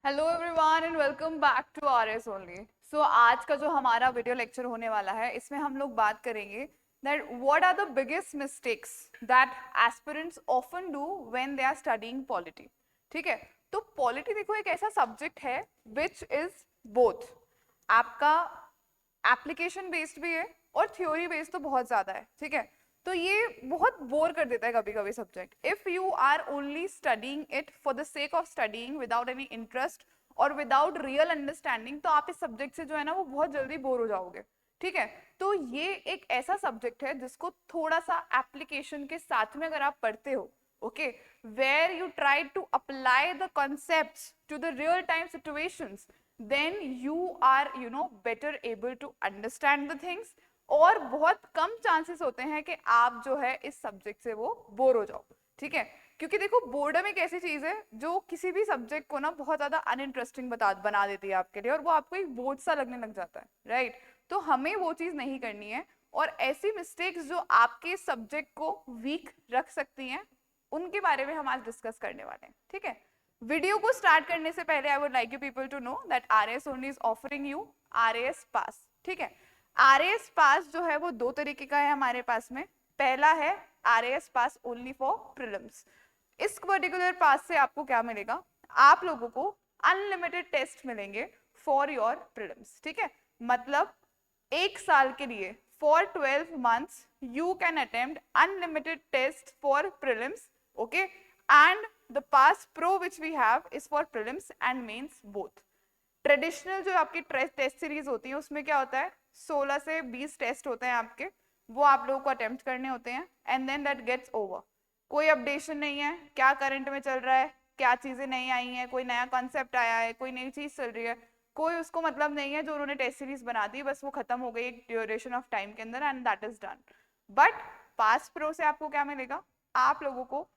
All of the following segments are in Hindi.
Hello everyone and welcome back to R S only. So आज का जो हमारा वीडियो लेक्चर होने वाला है, इसमें हम लोग बात करेंगे that what are the biggest mistakes that aspirants often do when they are studying polity. ठीक है, तो पॉलिटी देखो एक ऐसा सब्जेक्ट है विच इज बोथ आपका एप्लीकेशन बेस्ड भी है और थ्योरी बेस्ड तो बहुत ज्यादा है। ठीक है, तो ये बहुत बोर कर देता है कभी कभी subject if you are only studying it for the sake of studying without any interest और विदाउट रियल अंडरस्टैंडिंग, तो आप इस सब्जेक्ट से जो है ना वो बहुत जल्दी बोर हो जाओगे। ठीक है, तो ये एक ऐसा सब्जेक्ट है जिसको थोड़ा सा एप्लीकेशन के साथ में अगर आप पढ़ते हो, okay, where you try to apply the concepts to the real time situations, then you are better able to understand the things, और बहुत कम चांसेस होते हैं कि आप जो है इस सब्जेक्ट से वो बोर हो जाओ। ठीक है, क्योंकि देखो बोर्डम एक ऐसी चीज है जो किसी भी सब्जेक्ट को ना बहुत ज्यादा अनइंटरेस्टिंग बना देती है आपके लिए, और वो आपको एक बोझ सा लगने लग जाता है, राइट। तो हमें वो चीज नहीं करनी है, और ऐसी मिस्टेक्स जो आपके सब्जेक्ट को वीक रख सकती हैं उनके बारे में हम आज डिस्कस करने वाले हैं। ठीक है, वीडियो को स्टार्ट करने से पहले I would like you people to know that RAS only is offering you RAS pass. ठीक है, आरएएस पास जो है वो दो तरीके का है हमारे पास में। पहला है RAS pass only for prelims. इस पर्टिकुलर पास से आपको क्या मिलेगा, आप लोगों को अनलिमिटेड टेस्ट मिलेंगे फॉर योर प्रीलिम्स। ठीक है, मतलब एक साल के लिए for 12 months you can attempt unlimited tests for prelims, okay, and the pass pro which we have is for prelims and mains both। Traditional जो आपकी टेस्ट सीरीज होती है उसमें क्या होता है, 16 से 20 टेस्ट होते हैं आपके, वो आप लोगों को अटेम्प्ट करने होते हैं and then that gets over. कोई अपडेशन नहीं है, क्या करंट में चल रहा है, क्या चीजें नई आई हैं, कोई नया कॉन्सेप्ट आया है, कोई नई चीज चल रही है, कोई उसको मतलब नहीं है। जो उन्होंने टेस्ट सीरीज बना दी बस वो खत्म हो गई एक ड्यूरेशन ऑफ टाइम के अंदर and that is done. But pass pro से आपको क्या मिलेगा, आप लोगों को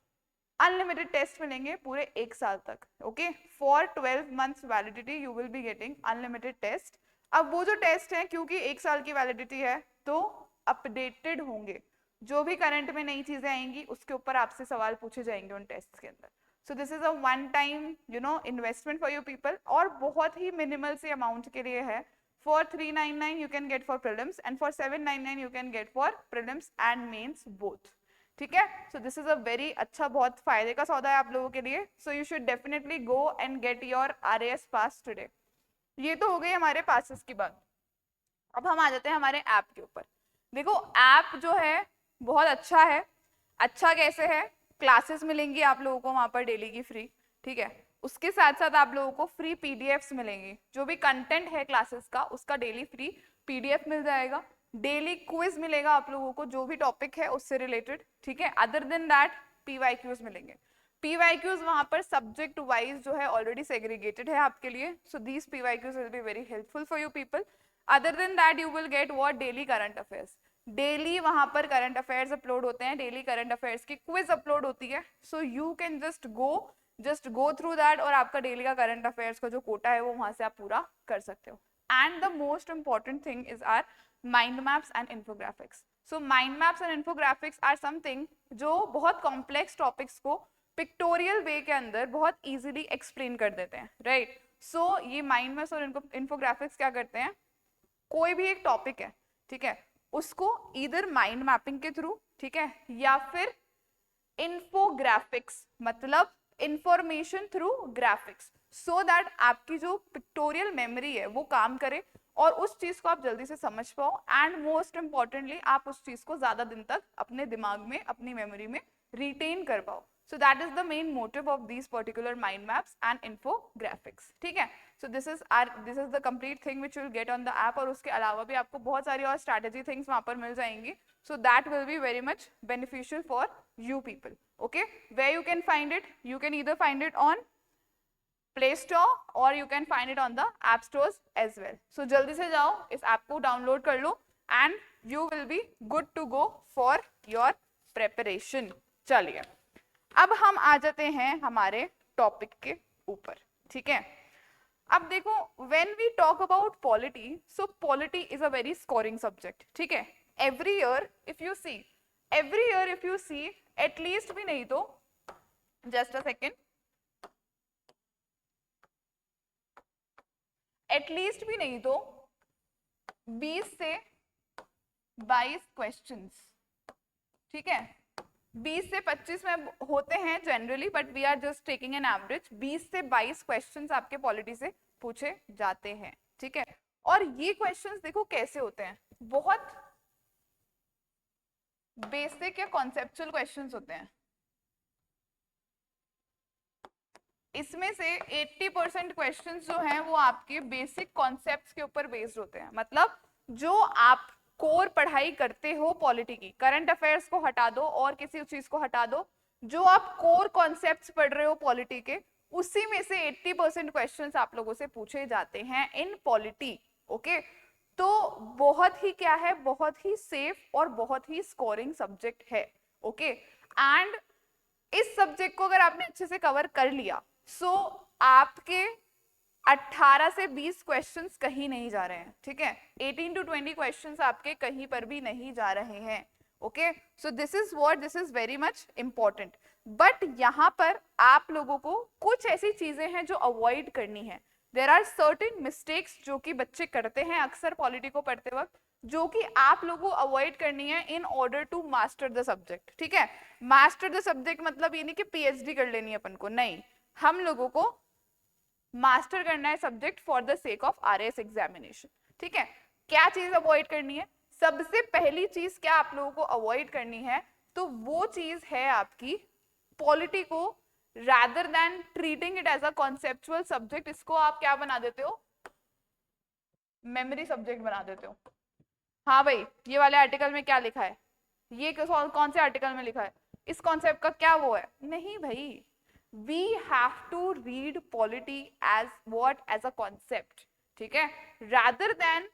अनलिमिटेड टेस्ट मिलेंगे पूरे एक साल तक, okay, for 12 months validity you will be getting unlimited test. अब वो जो टेस्ट है क्योंकि एक साल की वैलिडिटी है तो अपडेटेड होंगे, जो भी करंट में नई चीजें आएंगी उसके ऊपर आपसे सवाल पूछे जाएंगे उन टेस्ट के अंदर। सो this is a one time investment for you people, और बहुत ही मिनिमल से अमाउंट के लिए है। For 399 you can get for prelims and for 799 you can get for prelims and mains both। ठीक है, सो दिस इज अ वेरी अच्छा, बहुत फायदे का सौदा है आप लोगों के लिए। So you should definitely go and get your RAS pass today. ये तो हो गई हमारे पासेस की बात। अब हम आ जाते हैं हमारे ऐप के ऊपर। देखो ऐप जो है बहुत अच्छा है। अच्छा कैसे है, क्लासेस मिलेंगी आप लोगों को वहां पर डेली की फ्री। ठीक है, उसके साथ साथ आप लोगों को फ्री पीडीएफ्स मिलेंगी, जो भी कंटेंट है क्लासेस का उसका डेली फ्री पीडीएफ मिल जाएगा। डेली क्विज मिलेगा आप लोगों को जो भी टॉपिक है उससे रिलेटेड। ठीक है, अदर देन दैट पीवाईक्यूज मिलेंगे। पीवाईक्यूज वहां पर सब्जेक्ट वाइज जो है ऑलरेडी सेग्रीगेटेड है आपके लिए, so these PYQs will be very helpful for you people. Other than that you will get what, daily current affairs. Daily वहां पर करंट अफेयर्स अपलोड होते हैं, डेली करंट अफेयर्स की क्विज अपलोड होती है, so you can just go through that, और आपका डेली का करंट अफेयर्स का जो कोटा है वो वहां से आप पूरा कर सकते हो। And the most important thing is are mind maps and infographics. So mind maps and infographics are something जो बहुत कॉम्प्लेक्स टॉपिक्स को पिक्टोरियल वे के अंदर बहुत इजीली एक्सप्लेन कर देते हैं, राइट। सो ये माइंड मैप्स और इन्फोग्राफिक्स क्या करते हैं, कोई भी एक टॉपिक है, ठीक है, उसको इधर माइंड मैपिंग के थ्रू, ठीक है, या फिर इन्फोग्राफिक्स मतलब information through graphics, so that आपकी जो पिक्टोरियल मेमोरी है वो काम करे और उस चीज को आप जल्दी से समझ पाओ, एंड मोस्ट इंपॉर्टेंटली आप उस चीज को ज्यादा दिन तक अपने दिमाग में, अपनी मेमोरी में रिटेन कर पाओ। So that is the main motive of these particular mind maps and infographics। ठीक है, so this is the complete thing which you will get on the app, और उसके अलावा भी आपको बहुत सारी और strategy things वहां पर मिल जाएंगी। So that will be very much beneficial for you people। Okay, where you can find it, you can either find it on Play Store or you can find it on the app stores as well। So जल्दी से जाओ इस ऐप को डाउनलोड कर लो and you will be good to go for your preparation। चलिए अब हम आ जाते हैं हमारे टॉपिक के ऊपर। ठीक है, अब देखो when we talk about polity, so polity is a very scoring subject. ठीक है, every year if you see at least भी नहीं तो, जस्ट अ सेकेंड, एटलीस्ट भी नहीं तो 20 से 22 क्वेश्चंस, ठीक है। 20 से 25 में होते हैं जनरली, but we are just taking an average. 20 से 22 क्वेश्चंस आपके पॉलिटी से पूछे जाते हैं, ठीक है। और ये क्वेश्चंस देखो कैसे होते हैं, बहुत बेसिक या कॉन्सेप्चुअल क्वेश्चंस होते हैं। इसमें से 80% क्वेश्चंस जो हैं वो आपके बेसिक कॉन्सेप्ट्स के ऊपर बेस्ड होते हैं। मतलब जो आप कोर पढ़ाई करते हो पॉलिटी की, करंट अफेयर्स को हटा दो और किसी चीज को हटा दो, जो आप कोर कॉन्सेप्ट्स पढ़ रहे हो पॉलिटी के, उसी में से 80% क्वेश्चंस आप लोगों से पूछे जाते हैं इन पॉलिटी, ओके। तो बहुत ही क्या है, बहुत ही सेफ और बहुत ही स्कोरिंग सब्जेक्ट है, ओके। एंड इस सब्जेक्ट को अगर आपने अच्छे से कवर कर लिया, सो आपके 18 से 20 क्वेश्चंस कहीं नहीं जा रहे हैं, ठीक है। 18 to 20 क्वेश्चंस आपके कहीं पर भी नहीं जा रहे हैं, okay. So this is very much important. But यहाँ पर आप लोगों को कुछ ऐसी चीजें हैं जो अवॉइड करनी है। देयर आर सर्टेन मिस्टेक्स जो कि बच्चे करते हैं अक्सर पॉलिटी को पढ़ते वक्त, जो कि आप लोगों को अवॉइड करनी है in order to master the subject, ठीक है। मास्टर द सब्जेक्ट मतलब ये नहीं कि पीएचडी कर लेनी है अपन को, नहीं। हम लोगों को मास्टर करना है subject for the sake of RAS examination, ठीक है। क्या चीज अवॉइड करनी है? सबसे पहली चीज क्या आप लोगों को अवॉइड करनी है, तो वो चीज है आपकी पॉलिटी को rather than treating it as a conceptual subject, इसको आप क्या बना देते हो, मेमोरी सब्जेक्ट बना देते हो। हाँ भाई, ये वाले आर्टिकल में क्या लिखा है, ये कौन से आर्टिकल में लिखा है, इस कॉन्सेप्ट का क्या वो है, नहीं भाई। we have to read polity as what, as a concept, ठीक है, rather than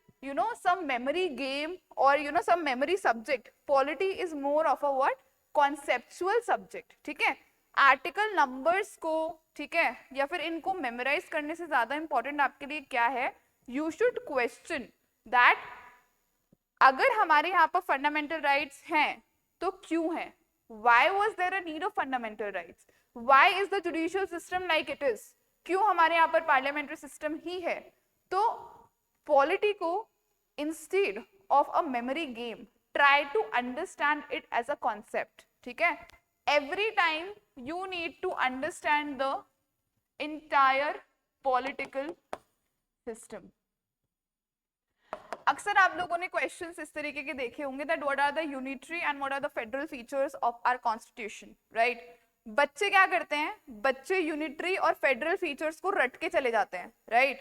some memory game or some memory subject. Polity is more of a what, conceptual subject, ठीक है। आर्टिकल नंबर्स को, ठीक है, या फिर इनको मेमोराइज करने से ज्यादा इंपॉर्टेंट आपके लिए क्या है, यू शुड क्वेश्चन दैट अगर हमारे यहाँ पर फंडामेंटल राइट्स हैं तो क्यों है, why was there a need of fundamental rights, why is the judicial system like it is, क्यों हमारे यहाँ पर पार्लियामेंट्री सिस्टम ही है। तो पॉलिटी को instead of a memory game try to understand it as a concept, ठीक है। Every time you need to understand the entire political system. अक्सर आप लोगों ने क्वेश्चंस इस तरीके के देखे होंगे that what are the unitary and what are the federal features of our constitution, right. बच्चे क्या करते हैं, बच्चे यूनिटरी और फेडरल फीचर्स को रट के चले जाते हैं, राइट।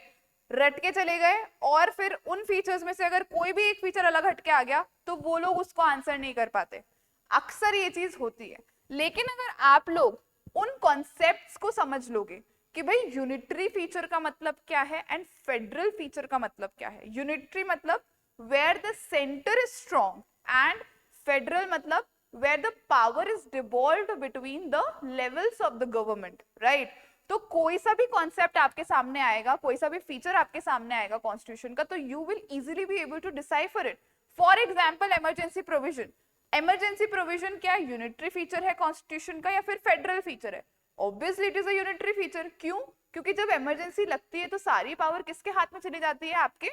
रट के चले गए और फिर उन फीचर्स में से अगर कोई भी एक फीचर अलग हट के आ गया तो वो लोग उसको आंसर नहीं कर पाते। अक्सर ये चीज होती है। लेकिन अगर आप लोग उन कॉन्सेप्ट्स को समझ लोगे कि भाई यूनिटरी फीचर का मतलब क्या है एंड फेडरल फीचर का मतलब क्या है। यूनिटरी मतलब where the centre is strong and federal मतलब where the power is devolved between the levels of the government, right. तो कोई सा भी कॉन्सेप्ट आपके सामने आएगा, कोई सा भी फीचर आपके सामने आएगा कॉन्स्टिट्यूशन का, तो you will easily be able to decipher it. For example emergency provision, emergency provision क्या यूनिटरी फीचर है कॉन्स्टिट्यूशन का या फिर फेडरल फीचर है? Obviously it is a unitary feature. क्यों? क्योंकि जब इमरजेंसी लगती है तो सारी पावर किसके हाथ में चली जाती है, आपके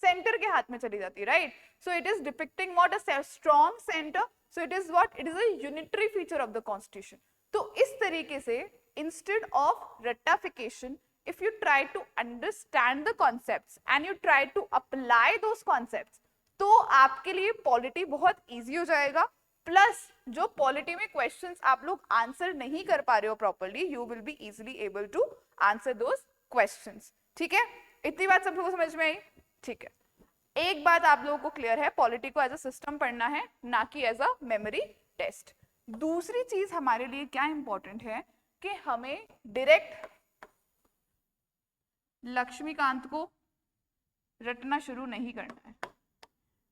सेंटर के हाथ में चली जाती है, right. So it is depicting what a strong centre, so it is what, it is a unitary feature of the constitution. तो इस तरीके से instead of rectification, if you try to understand the concepts and you try to apply those concepts, तो आपके लिए पॉलिटी बहुत इजी हो जाएगा। प्लस जो पॉलिटी में क्वेश्चंस आप लोग आंसर नहीं कर पा रहे हो properly, you will be easily able to answer those questions, ठीक है। इतनी बात सब लोगों को समझ में आई? ठीक है। एक बात आप लोगों को क्लियर है, पॉलिटी को एज अ सिस्टम पढ़ना है, ना कि एज अ मेमोरी टेस्ट। दूसरी चीज हमारे लिए क्या इंपॉर्टेंट है कि हमें डायरेक्ट लक्ष्मीकांत को रटना शुरू नहीं करना है।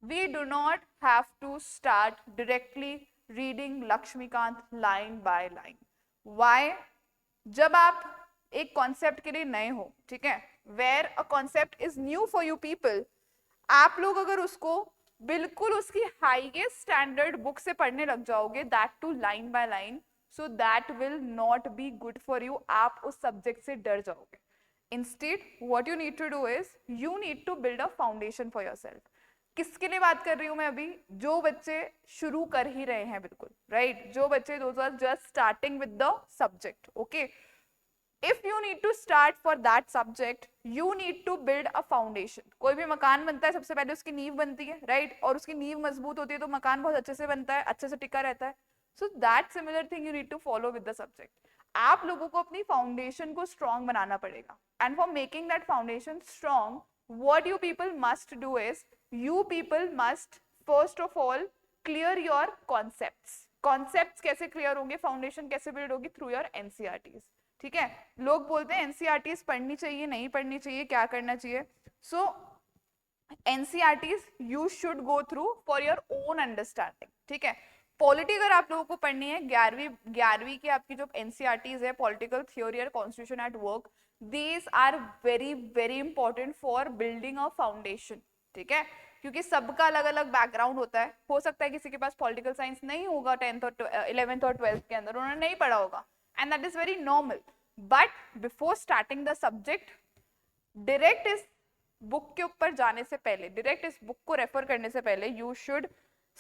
We do not have to start directly reading Laxmikant line by line. Why? जब आप एक कॉन्सेप्ट के लिए नए हो, ठीक है, where a concept is new for you people, आप लोग अगर उसको बिल्कुल उसकी हाईएस्ट स्टैंडर्ड बुक से पढ़ने लग जाओगे, that too line by line, so that will not be good for you. आप उस सब्जेक्ट से डर जाओगे। Instead, what you need to do is you need to build a foundation for yourself. किसके लिए बात कर रही हूं मैं अभी? जो बच्चे शुरू कर ही रहे हैं बिल्कुल, राइट? जो बच्चे those are just starting with the subject, okay? If you need to start for that subject, you need to build a foundation. कोई भी मकान बनता है सबसे पहले उसकी नींव बनती है, राइट? और उसकी नींव मजबूत होती है तो मकान बहुत अच्छे से बनता है, अच्छे से टिका रहता है. So that similar thing you need to follow with the subject. आप लोगों को अपनी फाउंडेशन को स्ट्रॉन्ग बनाना पड़ेगा. And for making that foundation strong, what you people must do is, you people must first of all clear your concepts. Concepts कैसे clear होंगे, फाउंडेशन कैसे बिल्ड होगी? Through your NCERTs. ठीक है, लोग बोलते हैं एनसीईआरटीज पढ़नी चाहिए, नहीं पढ़नी चाहिए, क्या करना चाहिए? So NCERTs you should go through for your own understanding. ठीक है, पॉलिटी अगर आप लोगों को पढ़नी है, 11वीं की आपकी जो एनसीईआरटीज है, पॉलिटिकल थ्योरी और constitution at work, these are very very important for building a foundation. ठीक है, क्योंकि सबका अलग अलग बैकग्राउंड होता है. हो सकता है किसी के पास पॉलिटिकल साइंस नहीं होगा 10th और 11th और 12th के अंदर, उन्होंने नहीं पढ़ा होगा, and that is very normal. But before starting the subject, direct इस बुक के ऊपर जाने से पहले, डायरेक्ट इस बुक को रेफर करने से पहले, you should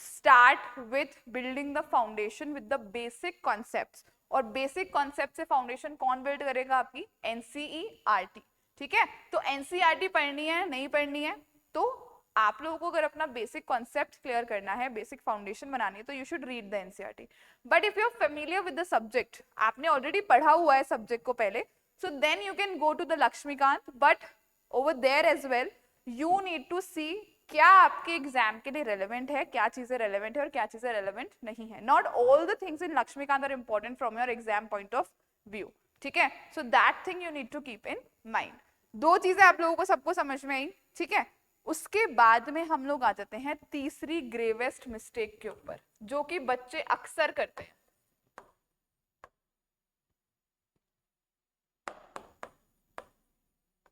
start with building the foundation with the basic concepts. और बेसिक कॉन्सेप्ट से फाउंडेशन कौन बिल्ड करेगा? आपकी एनसीईआरटी. ठीक है, तो एनसीईआरटी पढ़नी है, नहीं पढ़नी है, तो आप लोगों को अगर अपना बेसिक कॉन्सेप्ट क्लियर करना है, बेसिक फाउंडेशन बनानी है, तो you should read the NCERT. But if you are familiar with the subject, आपने ऑलरेडी पढ़ा हुआ है सब्जेक्ट को पहले, so then you can go to the Laxmikanth. But over there as well you need to see क्या आपके एग्जाम के लिए रेलेवेंट है, क्या चीजें रेलेवेंट है और क्या चीजें रेलेवेंट नहीं है. Not all the things in Laxmikanth are important from your exam point of view. ठीक है, so that thing you need to keep in mind. दो चीजें आप लोगों को सबको समझ में आई. ठीक है, उसके बाद में हम लोग आ जाते हैं तीसरी ग्रेवेस्ट मिस्टेक के ऊपर, जो कि बच्चे अक्सर करते हैं.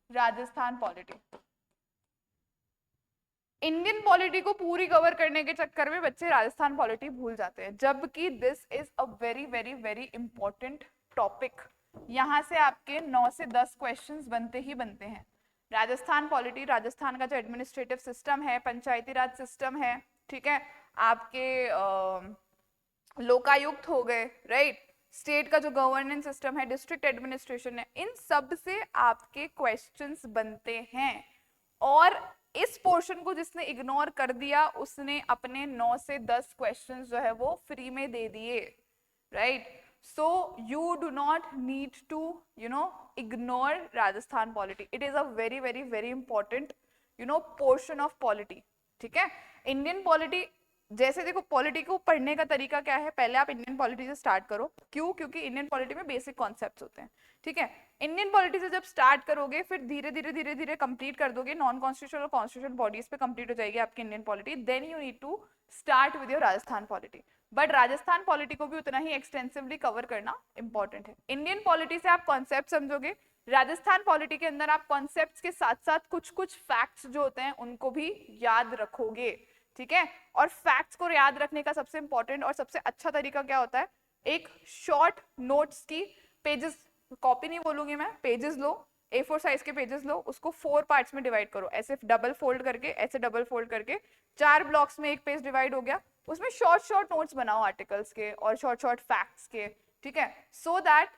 राजस्थान पॉलिटी. इंडियन पॉलिटी को पूरी कवर करने के चक्कर में बच्चे राजस्थान पॉलिटी भूल जाते हैं, जबकि this is a very very very important topic. यहां से आपके 9 से 10 क्वेश्चंस बनते ही बनते हैं. राजस्थान पॉलिटी, राजस्थान का जो एडमिनिस्ट्रेटिव सिस्टम है, पंचायती राज सिस्टम है, ठीक है, आपके लोकायुक्त हो गए, राइट, स्टेट का जो गवर्नेंस सिस्टम है, डिस्ट्रिक्ट एडमिनिस्ट्रेशन है, इन सब से आपके क्वेश्चंस बनते हैं. और इस पोर्शन को जिसने इग्नोर कर दिया, उसने अपने 9 से 10 क्वेश्चंस जो है वो फ्री में दे दिए, right. So you do not need to, ignore Rajasthan polity. It is a very, very, very important, portion of polity. ठीक है, इंडियन पॉलिटी, जैसे देखो पॉलिटी को पढ़ने का तरीका क्या है, पहले आप इंडियन पॉलिटी से स्टार्ट करो. क्यों? क्योंकि इंडियन पॉलिटी में बेसिक कॉन्सेप्ट्स होते हैं. ठीक है, इंडियन पॉलिटी से जब स्टार्ट करोगे, फिर धीरे धीरे धीरे धीरे कंप्लीट कर दोगे, नॉन कॉन्स्टिट्यूशनल और कॉन्स्टिट्यूशनल बॉडीज पे कंप्लीट हो जाएगी आपकी Indian polity. Then you need to start with your Rajasthan polity. But Rajasthan polity को भी उतना ही एक्सटेंसिवली कवर करना इंपॉर्टेंट है. इंडियन पॉलिटी से आप कॉन्सेप्ट समझोगे, राजस्थान पॉलिटी के अंदर आप कॉन्सेप्ट्स के साथ साथ कुछ कुछ फैक्ट्स जो होते हैं उनको भी याद रखोगे. ठीक है, और फैक्ट्स को याद रखने का सबसे इंपॉर्टेंट और सबसे अच्छा तरीका क्या होता है? एक शॉर्ट नोट्स की पेजेस, कॉपी नहीं बोलूंगी मैं, पेजेस लो, A4 साइज के पेजेस लो, उसको 4 पार्ट्स में डिवाइड करो, ऐसे डबल फोल्ड करके, ऐसे डबल फोल्ड करके 4 ब्लॉक्स में एक पेज डिवाइड हो गया. उसमें शॉर्ट शॉर्ट नोट्स बनाओ आर्टिकल्स के और शॉर्ट शॉर्ट फैक्ट्स के. ठीक है, सो दैट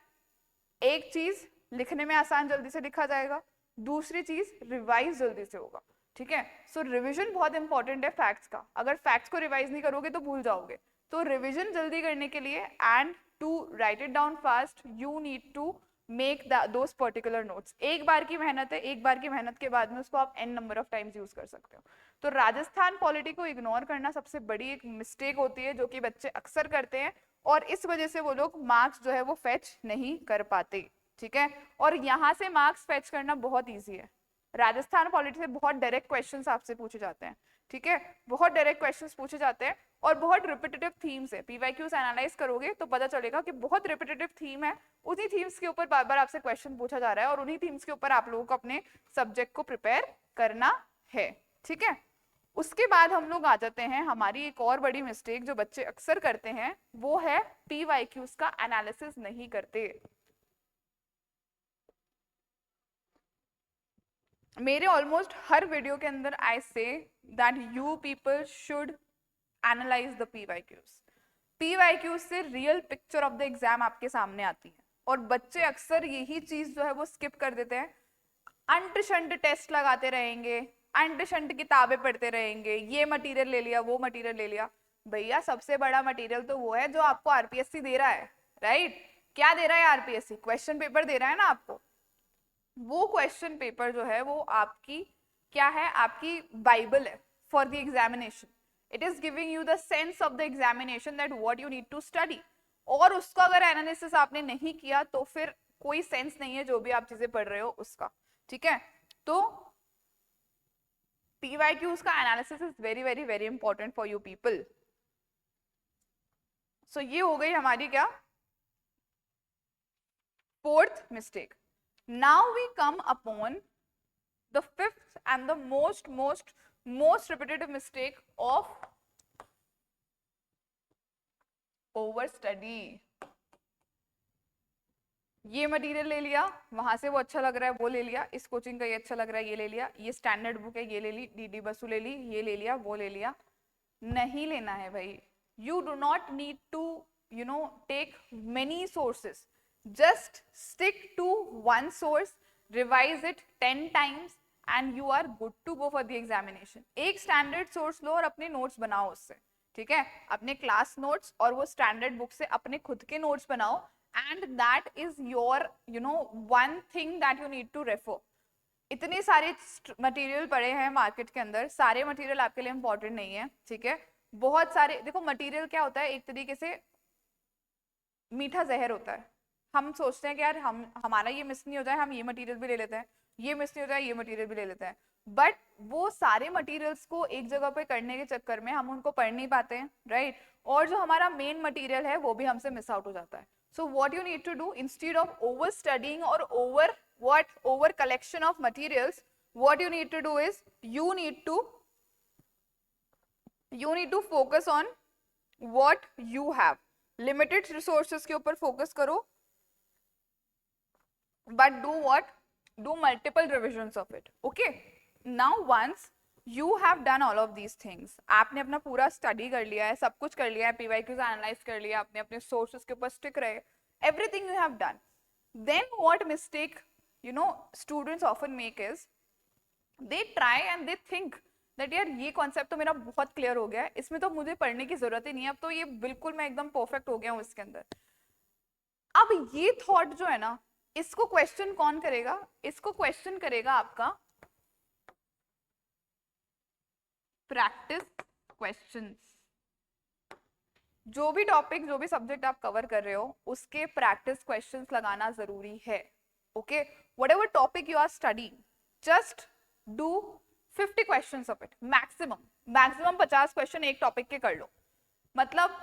एक चीज लिखने में आसान जल्दी से लिखा जाएगा, दूसरी चीज रिवाइज जल्दी से होगा. ठीक है, सो रिवीजन बहुत इंपॉर्टेंट है फैक्ट्स का. अगर फैक्ट्स को रिवाइज नहीं करोगे तो भूल जाओगे. तो रिवीजन जल्दी करने के लिए and to write it down fast, you need to make those particular notes. एक बार की मेहनत है, एक बार की मेहनत के बाद में उसको आप n number of times use कर सकते हो. तो राजस्थान पॉलिटी को इग्नोर करना सबसे बड़ी एक मिस्टेक होती है, जो कि बच्चे अक्सर करते हैं, और इस वजह से वो लोग मार्क्स जो है वो फेच नहीं कर पाते. ठीक है, और यहाँ से मार्क्स फेच करना बहुत ईजी है. राजस्थान पॉलिटी से बहुत डायरेक्ट क्वेश्चंस आपसे पूछे जाते हैं. ठीक है, बहुत डायरेक्ट क्वेश्चंस पूछे जाते हैं और बहुत रिपीटेटिव थीम्स है. पीवाईक्यूज एनालाइज करोगे तो पता चलेगा कि बहुत रिपीटेटिव थीम है, उन्हीं थीम्स के ऊपर बार बार आपसे क्वेश्चन पूछा जा रहा है और उन्हीं थीम्स के ऊपर आप लोगों को अपने सब्जेक्ट को प्रिपेयर करना है. ठीक है, उसके बाद हम लोग आ जाते हैं, हमारी एक और बड़ी मिस्टेक जो बच्चे अक्सर करते हैं, वो है पीवाईक्यूज का एनालिसिस नहीं करते. मेरे ऑलमोस्ट हर वीडियो के अंदर I say that you people should analyse the PYQs। PYQs से real picture of the exam आपके सामने आती है, और बच्चे अक्सर यही चीज जो है वो स्किप कर देते हैं। अंट शंट टेस्ट लगाते रहेंगे, अंट शंट किताबें पढ़ते रहेंगे, ये मटेरियल ले लिया, वो मटेरियल ले लिया। भैया सबसे बड़ा मटेरियल तो वो है जो आपको आरपीएससी दे रहा है, राइट? क्या दे रहा है आरपीएससी? क्वेश्चन पेपर दे रहा है ना आपको। वो क्वेश्चन पेपर जो है वो आपकी क्या है? आपकी बाइबल है for the examination. It is giving you the sense of the examination that what you need to study. और उसको अगर एनालिसिस आपने नहीं किया तो फिर कोई सेंस नहीं है जो भी आप चीजें पढ़ रहे हो उसका, ठीक है? तो PYQs का analysis is very very very important for you people. So ये हो गई हमारी क्या? Fourth mistake. Now we come upon the fifth and the most repetitive mistake of overstudy। ये मटेरियल ले लिया, वहां से वो अच्छा लग रहा है वो ले लिया, इस कोचिंग का ये अच्छा लग रहा है ये ले लिया, ये स्टैंडर्ड बुक है ये ले ली, डीडी बसु ले ली, ये ले लिया वो ले लिया। नहीं लेना है भाई। You do not need to take many sources. just stick to one source, revise it 10 times and you are good to go for the examination। एक स्टैंडर्ड सोर्स लो और अपने नोट्स बनाओ उससे, ठीक है? अपने क्लास नोट्स और वो स्टैंडर्ड बुक से अपने खुद के नोट्स बनाओ, and that is your one thing that you need to refer. इतने सारे मटेरियल पड़े हैं मार्केट के अंदर, सारे मटेरियल आपके लिए इंपॉर्टेंट नहीं है, ठीक है? बहुत सारे देखो मटेरियल क्या होता है, एक तरीके से मीठा जहर होता है। हम सोचते हैं कि यार हमारा ये मिस नहीं हो जाए, हम ये मटेरियल भी ले लेते हैं, ये मिस नहीं हो जाए ये मटेरियल भी ले लेते हैं, बट वो सारे मटेरियल्स को एक जगह पे करने के चक्कर में हम उनको पढ़ नहीं पाते हैं, राइट? और जो हमारा मेन मटेरियल है वो भी हमसे मिस आउट हो जाता है। So what you need to do, instead of over studying और over collection of materials, what you need to do is you need to focus on what you have. Limited resources के ऊपर फोकस करो, but do multiple revisions of it। okay, now once you have done all of these things, आपने अपना पूरा स्टडी कर लिया है, सब कुछ कर लिया है, PYQs एनालाइज कर लिया, आपने अपने सोर्सेज के ऊपर स्टिक रहे, everything you have done, then what mistake students often make is they try and they think that यार ये कॉन्सेप्ट तो मेरा बहुत क्लियर हो गया है, इसमें तो मुझे पढ़ने की जरूरत ही नहीं है, अब तो ये बिल्कुल मैं एकदम परफेक्ट हो गया हूँ इसके अंदर। अब ये थॉट जो है ना, इसको क्वेश्चन कौन करेगा? इसको क्वेश्चन करेगा आपका प्रैक्टिस क्वेश्चंस। जो भी टॉपिक जो भी सब्जेक्ट आप कवर कर रहे हो उसके प्रैक्टिस क्वेश्चंस लगाना जरूरी है। Okay, whatever topic you are studying, just do 50 questions of it, maximum 50 question एक टॉपिक के कर लो। मतलब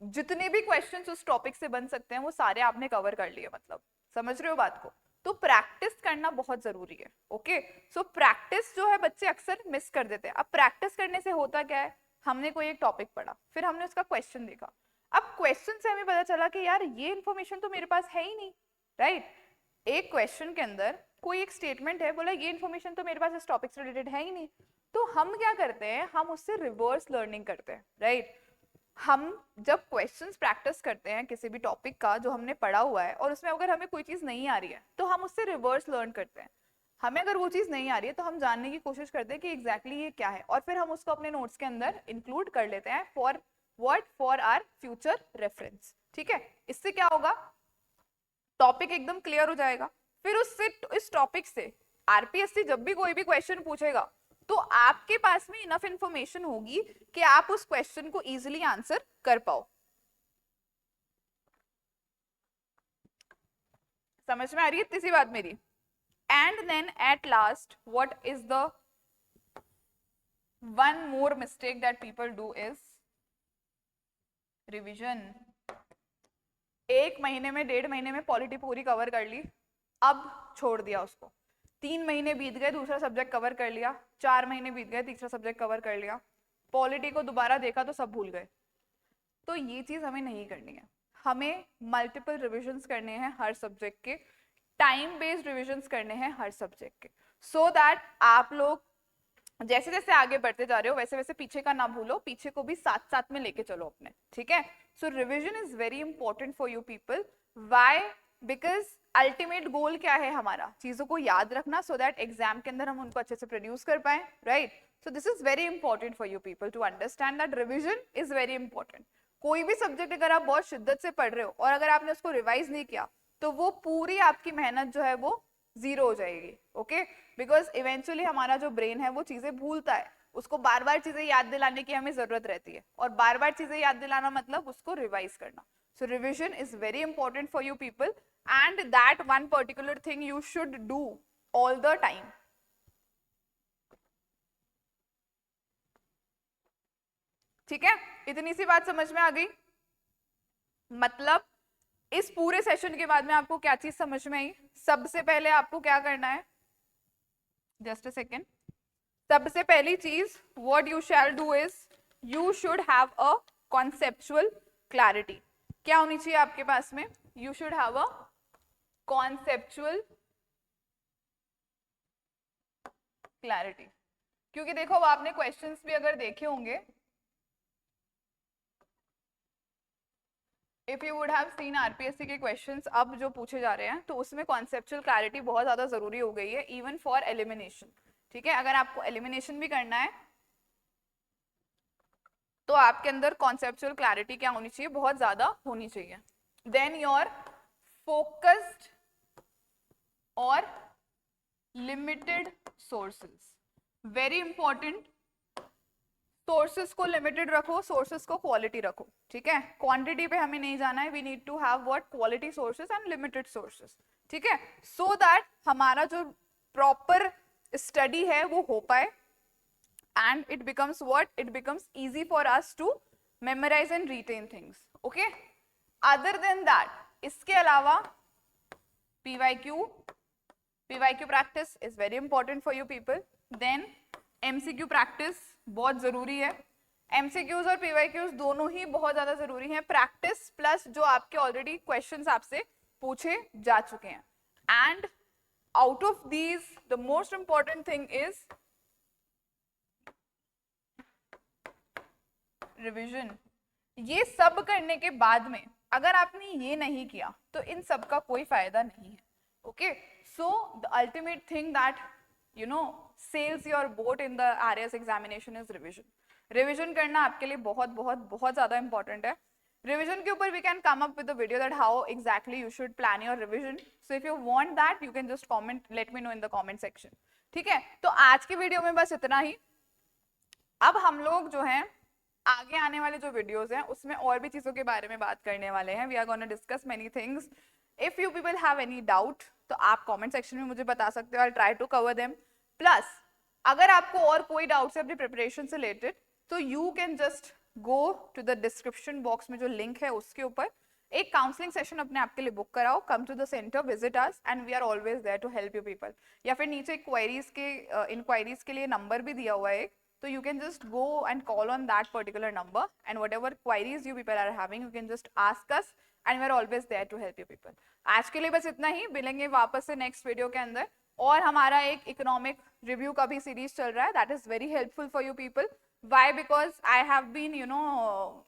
जितने भी क्वेश्चंस उस टॉपिक से बन सकते हैं वो सारे आपने कवर कर लिए, मतलब समझ रहे हो बात को? तो प्रैक्टिस करना बहुत जरूरी है। ओके, सो प्रैक्टिस जो है बच्चे अक्सर मिस कर देते हैं। अब प्रैक्टिस करने से होता क्या है, हमने कोई एक टॉपिक पढ़ा, फिर हमने उसका क्वेश्चन देखा, अब क्वेश्चन से हमें पता चला कि यार ये इन्फॉर्मेशन तो मेरे पास है ही नहीं, राइट? एक क्वेश्चन के अंदर कोई एक स्टेटमेंट है, बोला ये इन्फॉर्मेशन तो मेरे पास इस टॉपिक से रिलेटेड है ही नहीं, तो हम क्या करते हैं, हम उससे रिवर्स लर्निंग करते हैं, राइट? हम जब क्वेश्चंस प्रैक्टिस करते हैं किसी भी टॉपिक का जो हमने पढ़ा हुआ है और उसमें अगर हमें कोई चीज नहीं आ रही है तो हम उससे रिवर्स लर्न करते हैं। हमें अगर वो चीज नहीं आ रही है तो हम जानने की कोशिश करते हैं कि एग्जैक्टली ये क्या है, और फिर हम उसको अपने नोट्स के अंदर इंक्लूड कर लेते हैं फॉर आवर फ्यूचर रेफरेंस। ठीक है, इससे क्या होगा, टॉपिक एकदम क्लियर हो जाएगा। फिर उससे इस टॉपिक से आरपीएससी जब भी कोई भी क्वेश्चन पूछेगा तो आपके पास में इनफ इंफॉर्मेशन होगी कि आप उस क्वेश्चन को इजीली आंसर कर पाओ। समझ में आ रही है इतनी सी बात मेरी? And then at last what is the one more mistake that people do is revision. एक महीने में 1.5 महीने में पॉलिटी पूरी कवर कर ली, अब छोड़ दिया उसको। 3 महीने बीत गए, दूसरा सब्जेक्ट कवर कर लिया, 4 महीने बीत गए, तीसरा सब्जेक्ट कवर कर लिया, पॉलिटी को दोबारा देखा तो सब भूल गए। तो ये चीज हमें नहीं करनी है, हमें मल्टीपल रिविजन्स करने हैं हर सब्जेक्ट के, टाइम बेस्ड रिविजन्स करने हैं हर सब्जेक्ट के। so that आप लोग जैसे जैसे आगे बढ़ते जा रहे हो वैसे वैसे पीछे का ना भूलो, पीछे को भी साथ साथ में लेके चलो अपने, ठीक है। So revision is very important for you people. Why? Because ultimate goal क्या है हमारा, चीजों को याद रखना, सो दैट एग्जाम के अंदर हम उनको अच्छे से प्रोड्यूस कर पाए, right. So this is very important for you people to understand that revision is very important. कोई भी सब्जेक्ट अगर आप बहुत शिद्दत से पढ़ रहे हो और अगर आपने उसको रिवाइज नहीं किया तो वो पूरी आपकी मेहनत जो है वो जीरो हो जाएगी, ओके। बिकॉज इवेंचुअली हमारा जो ब्रेन है वो चीजें भूलता है, उसको बार बार चीजें याद दिलाने की हमें जरूरत रहती है, और बार बार चीजें याद दिलाना मतलब उसको रिवाइज करना। So revision is very important for you people and that one particular thing you should do all the time. ठीक है, इतनी सी बात समझ में आ गई? मतलब इस पूरे सेशन के बाद में आपको क्या चीज समझ में आई? सबसे पहले आपको क्या करना है, जस्ट अ सेकेंड। सबसे पहली चीज what you shall do is you should have a conceptual clarity. क्या होनी चाहिए आपके पास में? You should have a conceptual clarity. क्योंकि देखो अब आपने क्वेश्चंस भी अगर देखे होंगे, if you would have seen RPSC के क्वेश्चंस अब जो पूछे जा रहे हैं तो उसमें कॉन्सेप्चुअल क्लैरिटी बहुत ज्यादा जरूरी हो गई है इवन फॉर एलिमिनेशन, ठीक है। अगर आपको एलिमिनेशन भी करना है तो आपके अंदर कॉन्सेप्चुअल क्लैरिटी क्या होनी चाहिए? बहुत ज्यादा होनी चाहिए। देन योर फोकस्ड और limited sources, very important. Sources को लिमिटेड रखो, सोर्सेस को क्वालिटी रखो, ठीक है। क्वांटिटी पे हमें नहीं जाना है, we need to have what quality sources and limited sources, ठीक है। सो दैट हमारा जो प्रॉपर स्टडी है वो हो पाए and it becomes what? It becomes easy for us to memorize and retain things, okay. Other than that, इसके अलावा PYQ practice is very important for you people. Then MCQ practice बहुत जरूरी है। MCQs और PYQs दोनों ही बहुत ज्यादा जरूरी हैं। प्रैक्टिस प्लस जो आपके ऑलरेडी क्वेश्चंस आपसे पूछे जा चुके हैं। And out of these the most important thing is revision. ये सब करने के बाद में अगर आपने ये नहीं किया तो इन सब का कोई फायदा नहीं है, okay. So the ultimate thing that you know sails your boat in the RS examination is revision. Revision करना आपके लिए बहुत बहुत बहुत ज्यादा इंपॉर्टेंट है। रिवीजन के ऊपर we can come up with the video that how exactly you should plan your revision. So if you want that you can just comment, let me know in the comment section, ठीक है। तो आज की वीडियो में बस इतना ही। अब हम लोग जो हैं आगे आने वाले जो वीडियोस हैं उसमें और भी चीजों के बारे में बात करने वाले हैं। We are gonna discuss many things. If you people have any doubt तो आप कमेंट सेक्शन में मुझे बता सकते हो, I try to cover them. Plus अगर आपको और कोई डाउट्स है अपनी प्रिपरेशन से रिलेटेड तो you can just go to the description box में जो लिंक है उसके ऊपर एक काउंसलिंग सेशन अपने आप के लिए बुक कराओ, come to the centre, visit us and we are always there to help you people. या फिर नीचे क्वेरीज के इंक्वायरीज के लिए नंबर भी दिया हुआ है एक, so you can just go and call on that particular number and whatever queries you people are having you can just ask us and we are always there to help you people. आज के लिए बस इतना ही, मिलेंगे वापस से नेक्स्ट वीडियो के अंदर। और हमारा एक इकोनॉमिक रिव्यू का भी सीरीज चल रहा है, that is very helpful for you people. Why? Because I have been you know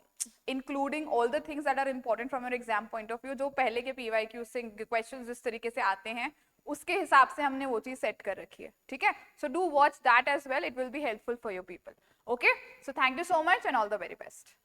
including all the things that are important from your exam point of view. जो पहले के PYQ से क्वेश्चन जिस तरीके से आते हैं उसके हिसाब से हमने वो चीज सेट कर रखी है, ठीक है। So do watch that as well, it will be helpful for your people, okay. So thank you so much and all the very best.